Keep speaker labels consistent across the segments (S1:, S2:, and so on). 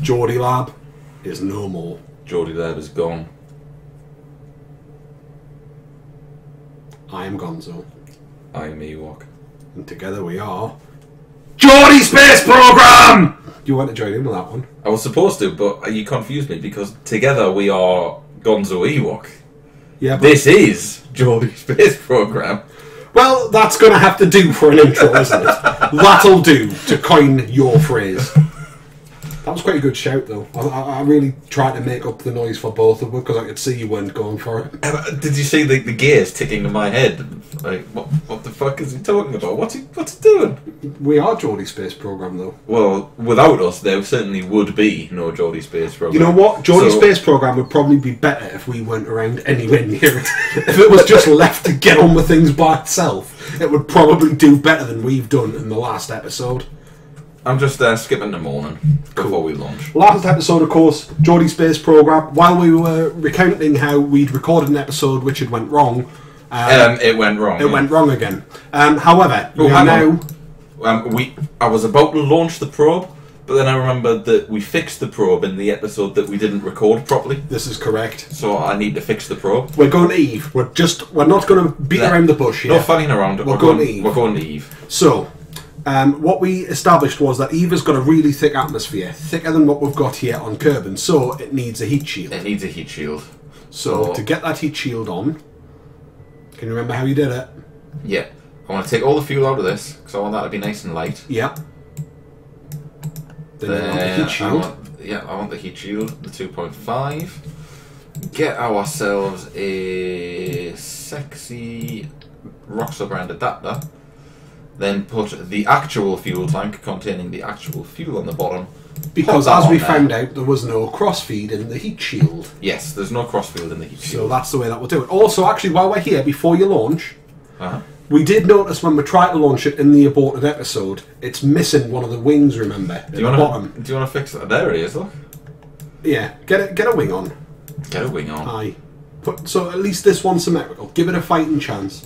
S1: Geordie Lab is no more.
S2: Geordie Lab is gone.
S1: I am Gonzo.
S2: I am Ewok.
S1: And together we are... Geordie Space Program! You want to join in with that one?
S2: I was supposed to, but you confused me because together we are Gonzo Ewok.
S1: Yeah, but...
S2: This is Geordie Space Program.
S1: Well, that's going to have to do for an intro, isn't it? That'll do, to coin your phrase. That was quite a good shout, though. I really tried to make up the noise for both of them because I could see you weren't going for it.
S2: Did you see the gears ticking in my head? Like, what the fuck is he talking about? What's he doing?
S1: We are Geordie Space Program, though.
S2: Well, without us, there certainly would be no Geordie Space Program.
S1: You know what? Geordie Space Program would probably be better if we weren't around anywhere near it. If it was just left to get on with things by itself, it would probably do better than we've done in the last episode.
S2: I'm just skipping the morning before we launch.
S1: Last episode, of course, Geordie Space Program. While we were recounting how we'd recorded an episode which had went wrong,
S2: it went wrong.
S1: It went wrong again. However, we are now.
S2: I was about to launch the probe, but then I remembered that we fixed the probe in the episode that we didn't record properly.
S1: This is correct.
S2: So I need to fix the probe.
S1: We're going to Eve. We're not going to beat around the bush here.
S2: No fanning around.
S1: We're going to Eve.
S2: We're going to Eve.
S1: So. What we established was that Eve has got a really thick atmosphere, thicker than what we've got here on Kerbal, so it needs a heat shield.
S2: It needs a heat shield.
S1: So to get that heat shield on, can you remember how you did it?
S2: Yeah. I want to take all the fuel out of this, because I want that to be nice and light.
S1: Yeah. Then you want the heat shield.
S2: I want the heat shield, the 2.5. Get ourselves a sexy Roxo brand adapter. Then put the actual fuel tank containing the actual fuel on the bottom.
S1: Because as we found out, there was no crossfeed in the heat shield.
S2: Yes, there's no crossfeed in the heat shield.
S1: So that's the way that we'll do it. Also, actually, while we're here, before you launch, we did notice when we tried to launch it in the aborted episode, it's missing one of the wings, remember, at the bottom.
S2: Do you want to fix that? There it is, look.
S1: Yeah, get a wing on.
S2: Get a wing on.
S1: Aye. So at least this one's symmetrical. Give it a fighting chance.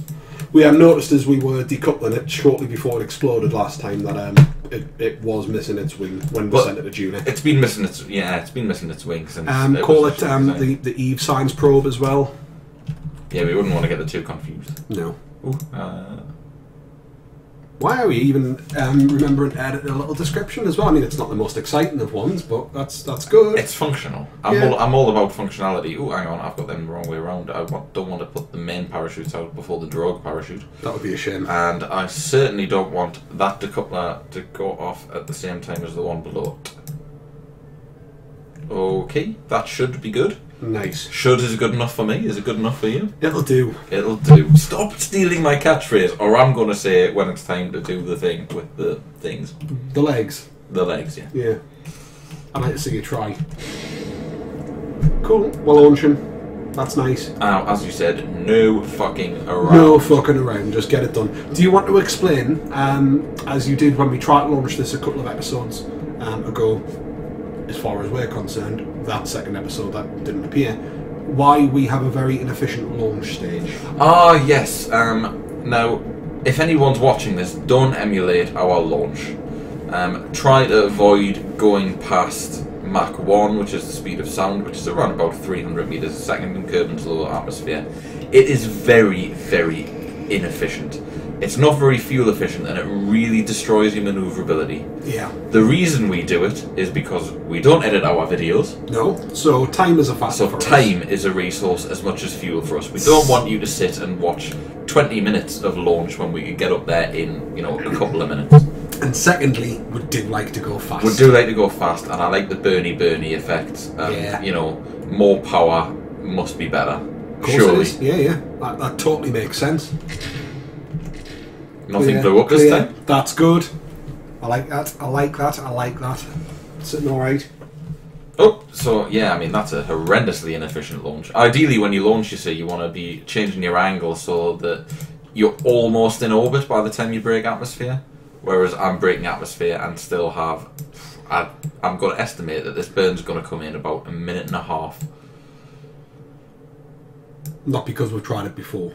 S1: We have noticed as we were decoupling it shortly before it exploded last time that it was missing its wing when we sent it to Junie.
S2: It's been missing its wing since.
S1: Call it the Eve Science probe as well.
S2: Yeah, we wouldn't want to get the two confused.
S1: No.
S2: Ooh,
S1: Why are we even remembering to edit a little description as well? I mean, it's not the most exciting of ones, but that's good.
S2: It's functional. I'm all about functionality. Oh, hang on, I've got them the wrong way around. I don't want to put the main parachutes out before the drogue parachute.
S1: That would be a shame.
S2: And I certainly don't want that decoupler to go off at the same time as the one below it. Okay, that should be good.
S1: Nice.
S2: Should is good enough for me. Is it good enough for you?
S1: It'll do.
S2: It'll do. Stop stealing my catchphrase, or I'm going to say it when it's time to do the thing with the things.
S1: The legs.
S2: The legs, yeah.
S1: Yeah. I'd like to see you try. Cool. Well, launching. That's nice.
S2: As you said, no fucking around.
S1: No fucking around. Just get it done. Do you want to explain, as you did when we tried to launch this a couple of episodes ago, as far as we're concerned, that second episode that didn't appear, why we have a very inefficient launch stage?
S2: Ah, yes. Now, if anyone's watching this, don't emulate our launch. Try to avoid going past Mach 1, which is the speed of sound, which is around about 300 meters a second in Kerbal's lower atmosphere. It is very, very inefficient. It's not very fuel efficient, and it really destroys your maneuverability.
S1: Yeah.
S2: The reason we do it is because we don't edit our videos.
S1: No. So time is a factor for us.
S2: So time is a resource as much as fuel for us. We don't want you to sit and watch 20 minutes of launch when we could get up there in, a couple of minutes.
S1: And secondly, we do like to go fast.
S2: We do like to go fast, and I like the Bernie effect.
S1: Yeah.
S2: More power must be better.
S1: Of course
S2: Surely.
S1: it is. Yeah. That totally makes sense.
S2: Nothing blew up this time.
S1: That's good. I like that. I like that. Sitting alright.
S2: Oh, so yeah, I mean that's a horrendously inefficient launch. Ideally, when you launch, you want to be changing your angle so that you're almost in orbit by the time you break atmosphere. Whereas I'm breaking atmosphere and still have. I'm going to estimate that this burn's going to come in about a minute and a half.
S1: Not because we've tried it before.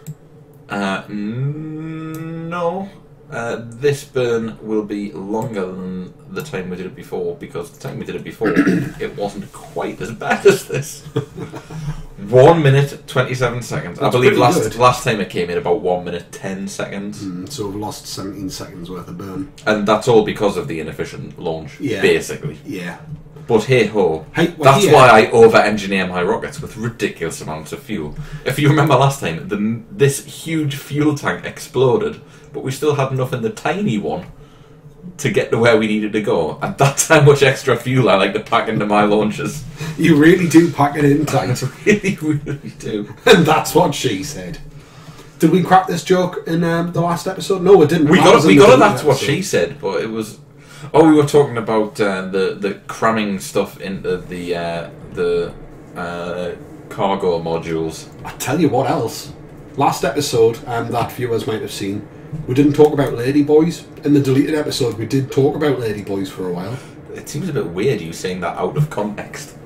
S2: No. This burn will be longer than the time we did it before, because the time we did it before, it wasn't quite as bad as this. 1 minute 27 seconds.
S1: That's
S2: I believe
S1: pretty
S2: last time it came in about 1 minute 10 seconds.
S1: So we've lost 17 seconds worth of burn.
S2: And that's all because of the inefficient launch, basically.
S1: Yeah.
S2: But hey ho,
S1: Hey,
S2: that's why I over-engineer my rockets with ridiculous amounts of fuel. If you remember last time, this huge fuel tank exploded, but we still had enough in the tiny one to get to where we needed to go. And that's how much extra fuel I like to pack into my launches.
S1: You really do pack it in tight.
S2: I really, really do.
S1: And that's what she said. Did we crack this joke in the last episode? No, we didn't.
S2: We got it. That's what she said, but it was. Oh, we were talking about the cramming stuff into the cargo modules.
S1: I tell you what else. Last episode, that viewers might have seen, we didn't talk about ladyboys. In the deleted episode, we did talk about ladyboys for a while.
S2: It seems a bit weird you saying that out of context.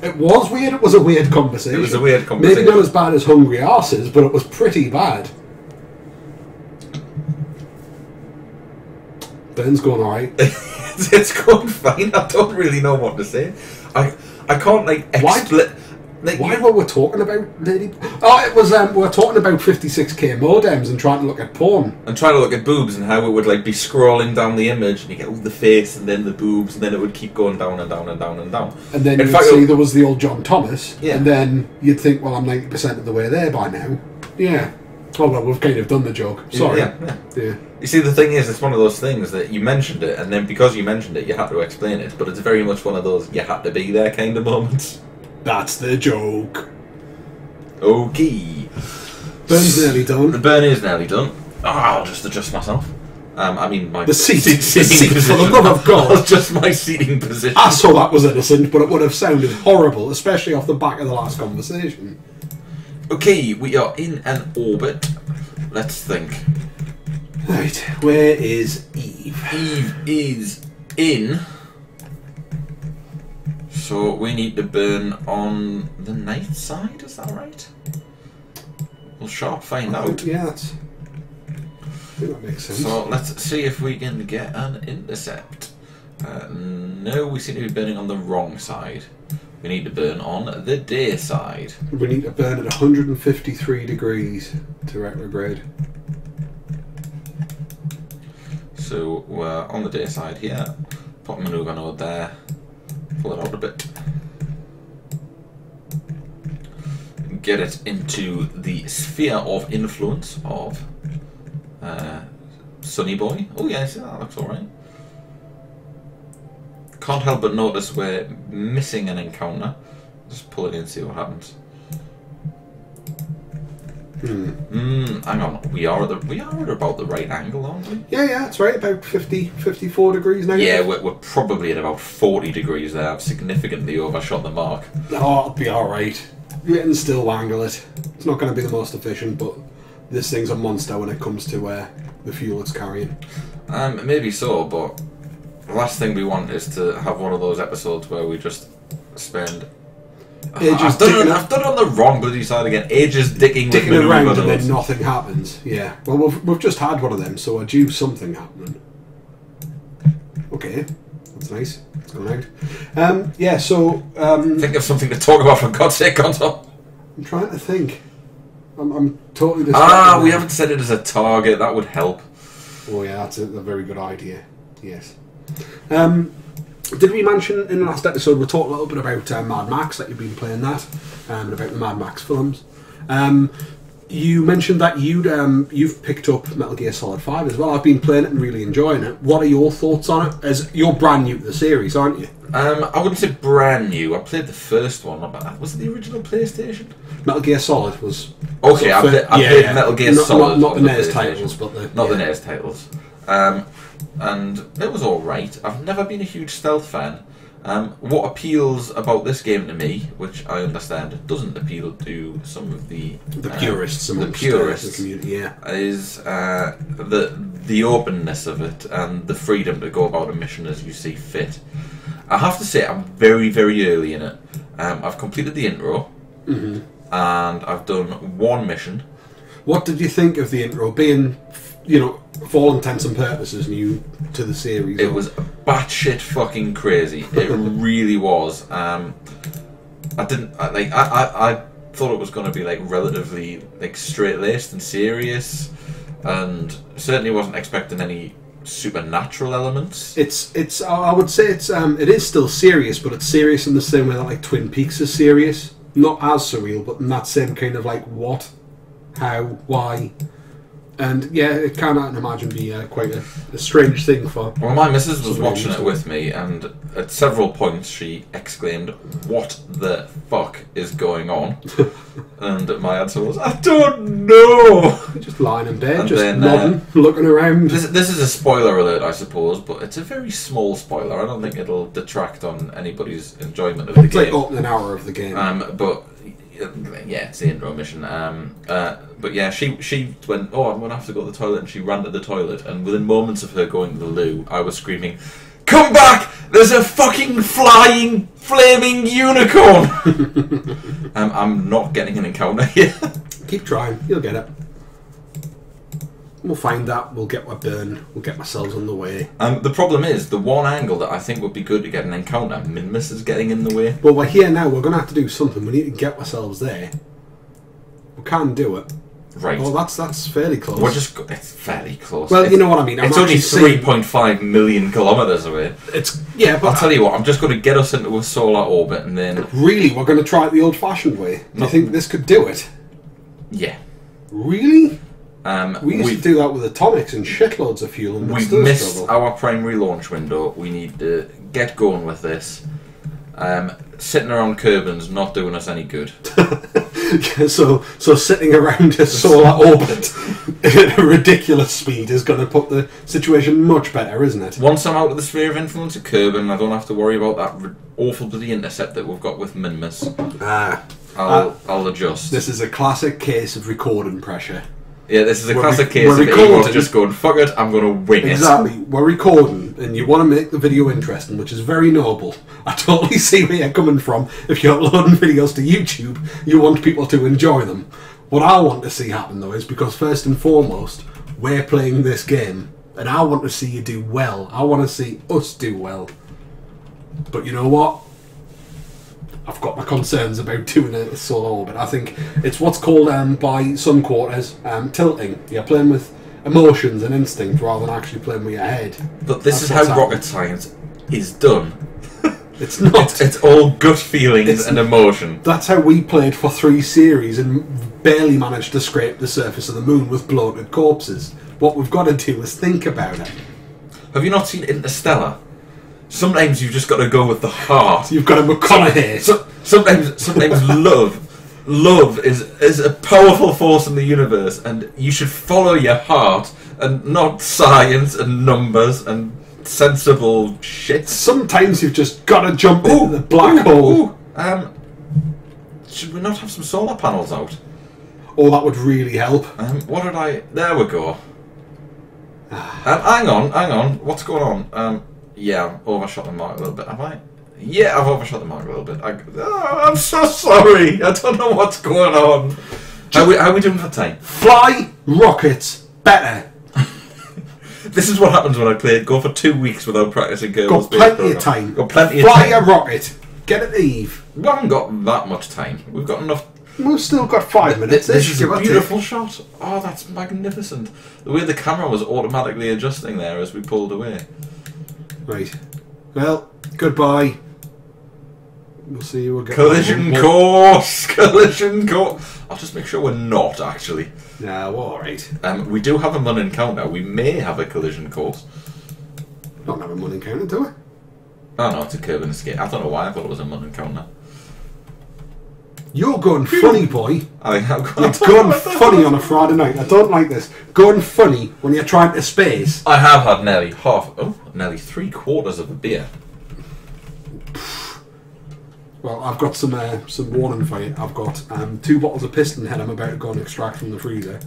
S1: It was weird. It was a weird conversation.
S2: It was a weird conversation.
S1: Maybe not as bad as Hungry Arses, but it was pretty bad. Ben's going alright.
S2: It's going fine. I don't really know what to say. I can't
S1: Why were we talking about lady? Oh, it was we were talking about 56k modems and trying to look at porn
S2: and trying to look at boobs and how it would be scrolling down the image and you get all the face and then the boobs and then it would keep going down and down and down and down.
S1: And then you'd see there was the old John Thomas, and then you'd think, well, I'm 90% of the way there by now. Yeah. Oh well, we've kind of done the joke. Sorry.
S2: Yeah. You see, the thing is, it's one of those things that you mentioned it, and then because you mentioned it, you had to explain it. But it's very much one of those you had to be there kind of moments.
S1: That's the joke.
S2: Okay.
S1: Burn's nearly done.
S2: The burn is nearly done. I'll just adjust myself. I mean, my
S1: seating
S2: position.
S1: For the love of God.
S2: Just my seating position.
S1: I saw that was innocent, but it would have sounded horrible, especially off the back of the last conversation.
S2: Okay, we are in an orbit. Let's think.
S1: Right, where is Eve?
S2: Eve is in. So we need to burn on the night side, is that right? We'll sharp find out.
S1: Yeah, I think that makes sense.
S2: So let's see if we can get an intercept. No, we seem to be burning on the wrong side. We need to burn on the day side.
S1: We need to burn at 153 degrees to retrograde.
S2: So we're on the day side here. Put a maneuver node there. Pull it out a bit. Get it into the sphere of influence of Sunny Boy. Oh yeah, see, that looks alright. Can't help but notice we're missing an encounter. Just pull it in and see what happens. Hang on, we are at about the right angle, aren't we?
S1: Yeah, that's right, about 54 degrees now.
S2: Yeah, we're probably at about 40 degrees there. I've significantly overshot the mark.
S1: Oh, it'll be alright. You can still wangle it. It's not going to be the most efficient, but this thing's a monster when it comes to the fuel it's carrying.
S2: Maybe so, but the last thing we want is to have one of those episodes where we just spend I've done it on the wrong bloody side again. Ages dicking
S1: around and then nothing happens. Yeah. Well, we've just had one of them, so I due something happening. Okay, that's nice. It's going out. Yeah. So.
S2: Think of something to talk about, for God's sake, Console.
S1: I'm trying to think. I'm totally distracted.
S2: We haven't set it as a target. That would help.
S1: Oh yeah, that's a very good idea. Yes. Did we mention in the last episode we talked a little bit about Mad Max, that you've been playing that, and about the Mad Max films. You mentioned that you've picked up Metal Gear Solid 5 as well. I've been playing it and really enjoying it. What are your thoughts on it? As you're brand new to the series, aren't you?
S2: I wouldn't say brand new. I played the first one. Was it the original PlayStation?
S1: Metal Gear Solid was.
S2: Okay, I played Metal Gear Solid.
S1: Not the NES titles, but
S2: the NES titles. And it was alright. I've never been a huge stealth fan. What appeals about this game to me, which I understand doesn't appeal to some of the
S1: purists amongst the community,
S2: is the openness of it and the freedom to go about a mission as you see fit. I have to say I'm very, very early in it. I've completed the intro, and I've done one mission.
S1: What did you think of the intro? Being you know, for all intents and purposes, new to the series.
S2: It was batshit fucking crazy. It really was. I thought it was going to be like relatively like straight laced and serious, and certainly wasn't expecting any supernatural elements.
S1: It's I would say it is still serious, but it's serious in the same way that like Twin Peaks is serious. Not as surreal, but in that same kind of like what, how, why. And yeah, it can, I can imagine, be quite a strange thing for...
S2: Well, my missus was watching it with me, and at several points she exclaimed, "What the fuck is going on?" And my answer was, "I don't know!"
S1: Just lying in bed,
S2: and
S1: just
S2: then,
S1: nodding, looking around.
S2: This is a spoiler alert, I suppose, but it's a very small spoiler. I don't think it'll detract on anybody's enjoyment of the game.
S1: It's like opening an hour of the game.
S2: But... yeah, it's the intro mission. But yeah, she went, "Oh, I'm going to have to go to the toilet," and she ran to the toilet, and within moments of her going to the loo, I was screaming, "Come back! There's a fucking flying, flaming unicorn!" I'm not getting an encounter here.
S1: Keep trying, you'll get it. We'll find that, we'll get our burn, we'll get ourselves on the way.
S2: The problem is, the one angle that I think would be good to get an encounter, Minmus is getting in the way.
S1: Well, we're here now, we're going to have to do something, we need to get ourselves there. We can't do it.
S2: Right.
S1: Well, that's fairly close.
S2: It's fairly close.
S1: Well, you know what I mean.
S2: It's only 3.5 million kilometres away.
S1: Yeah, but
S2: I'll tell you what, I'm just going to get us into a solar orbit and then...
S1: Really? We're going to try it the old-fashioned way? Do you think this could do it?
S2: Yeah.
S1: Really? We used
S2: to
S1: do that with atomics and shitloads of fuel, and
S2: we've missed our primary launch window. We need to get going with this. Sitting around Kerbin's not doing us any good.
S1: so sitting around a solar orbit at a ridiculous speed is going to put the situation much better, isn't it?
S2: Once I'm out of the sphere of influence of Kerbin, I don't have to worry about that awful bloody intercept that we've got with Minmus. I'll adjust.
S1: This is a classic case of recording pressure.
S2: Yeah, this is a classic case of Ewoks just going, "Fuck it, I'm going to wing it."
S1: Exactly. We're recording, and you want to make the video interesting, which is very noble. I totally see where you're coming from. If you're uploading videos to YouTube, you want people to enjoy them. What I want to see happen, though, is because first and foremost, we're playing this game, and I want to see you do well. I want to see us do well. But you know what? I've got my concerns about doing a solar orbit. I think it's what's called by some quarters tilting. You're playing with emotions and instinct rather than actually playing with your head.
S2: But this is how rocket science is done.
S1: It's not.
S2: It's all gut feelings and emotion.
S1: That's how we played for 3 series and barely managed to scrape the surface of the moon with bloated corpses. What we've got to do is think about it.
S2: Have you not seen Interstellar? Sometimes you've just got to go with the heart.
S1: You've got to McConaughey.
S2: Sometimes love is a powerful force in the universe, and you should follow your heart and not science and numbers and sensible shit.
S1: Sometimes you've just got to jump into the black hole.
S2: Should we not have some solar panels out?
S1: Oh, that would really help.
S2: What did I... There we go. Hang on. What's going on? Yeah, I've overshot the mark a little bit. Have I? Yeah, I've overshot the mark a little bit. I'm so sorry. I don't know what's going on. How are we doing for time?
S1: Fly rockets better.
S2: This is what happens when I play it. Go for 2 weeks without practicing Kerbal Space Program.
S1: Got plenty of time.
S2: Got plenty of time.
S1: Fly a rocket. Get it to Eve.
S2: We haven't got that much time. We've got enough.
S1: We've still got 5 minutes.
S2: This is a beautiful shot. Oh, that's magnificent. The way the camera was automatically adjusting there as we pulled away.
S1: Right. Well, goodbye. We'll see you again.
S2: Collision course! Collision course! I'll just make sure we're not, actually.
S1: Yeah, well, alright.
S2: We do have a Mun encounter. We may have a collision course.
S1: Don't have a Mun encounter, do we?
S2: Oh no, it's a Kerbin escape. I don't know why I thought it was a Mun encounter.
S1: You're going funny, boy.
S2: You're
S1: going funny on a Friday night. I don't like this. Going funny when you're trying to space.
S2: I have had nearly nearly 3/4 of a beer.
S1: Well, I've got some warning for you. I've got 2 bottles of Piston Head I'm about to go and extract from the freezer.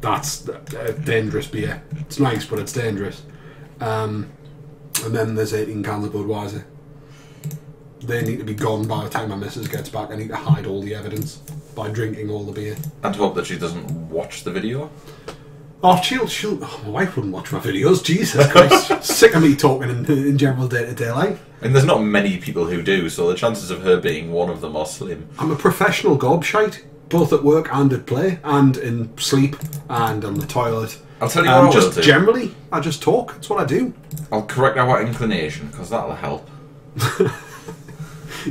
S1: That's a dangerous beer. It's nice, but it's dangerous. And then there's 18 cans of Budweiser. They need to be gone by the time my missus gets back. I need to hide all the evidence by drinking all the beer.
S2: And hope that she doesn't watch the video?
S1: Oh, my wife wouldn't watch my videos. Jesus Christ. Sick of me talking in general day-to-day life.
S2: And there's not many people who do, so the chances of her being one of them are slim.
S1: I'm a professional gobshite, both at work and at play, and in sleep, and on the toilet.
S2: I'll tell you what I will
S1: just
S2: do.
S1: generally, I just talk. That's what I do.
S2: I'll correct our inclination, because that'll help.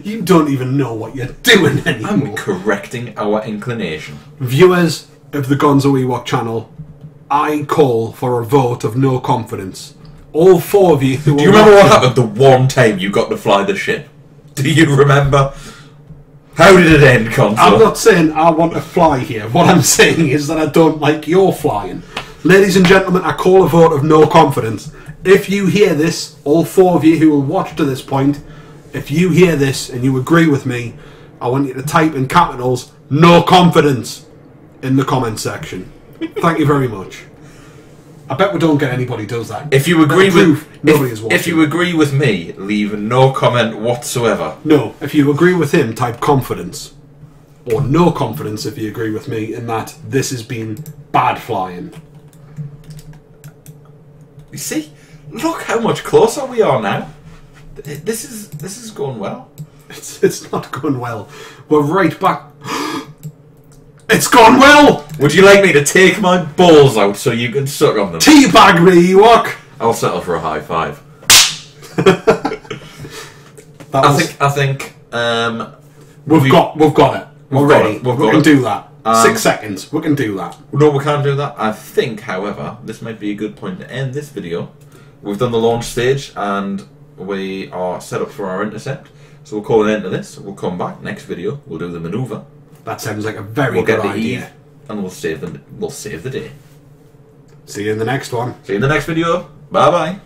S1: You don't even know what you're doing anymore.
S2: I'm correcting our inclination.
S1: Viewers of the Gonzo Ewok channel, I call for a vote of no confidence. All 4 of you who
S2: Do you remember what happened the one time you got to fly the ship? Do you remember? How did it end, Consul?
S1: I'm not saying I want to fly here. What I'm saying is that I don't like your flying. Ladies and gentlemen, I call a vote of no confidence. If you hear this, all 4 of you who will watch to this point, if you hear this and you agree with me, I want you to type in capitals "no confidence" in the comment section. Thank you very much. I bet we don't get anybody does that.
S2: If you agree with
S1: nobody is watching.
S2: If you agree with me, leave no comment whatsoever.
S1: No, if you agree with him, type confidence. Or no confidence if you agree with me in that this has been bad flying.
S2: You see? Look how much closer we are now. This is going well.
S1: It's not going well. We're right back. It's gone well!
S2: Would you like me to take my balls out so you can suck on them?
S1: Teabag me, Ewok!
S2: I'll settle for a high five.
S1: I
S2: think
S1: we've got it. We're ready. We can do that. 6 seconds. We can do that.
S2: No, we can't do that. I think, however, this might be a good point to end this video. We've done the launch stage and we are set up for our intercept. So we'll call an end to this. We'll come back next video. We'll do the manoeuvre.
S1: That sounds like a very good idea.
S2: Eve, and we'll save the day.
S1: See you in the next one.
S2: See you in the next video. Bye bye.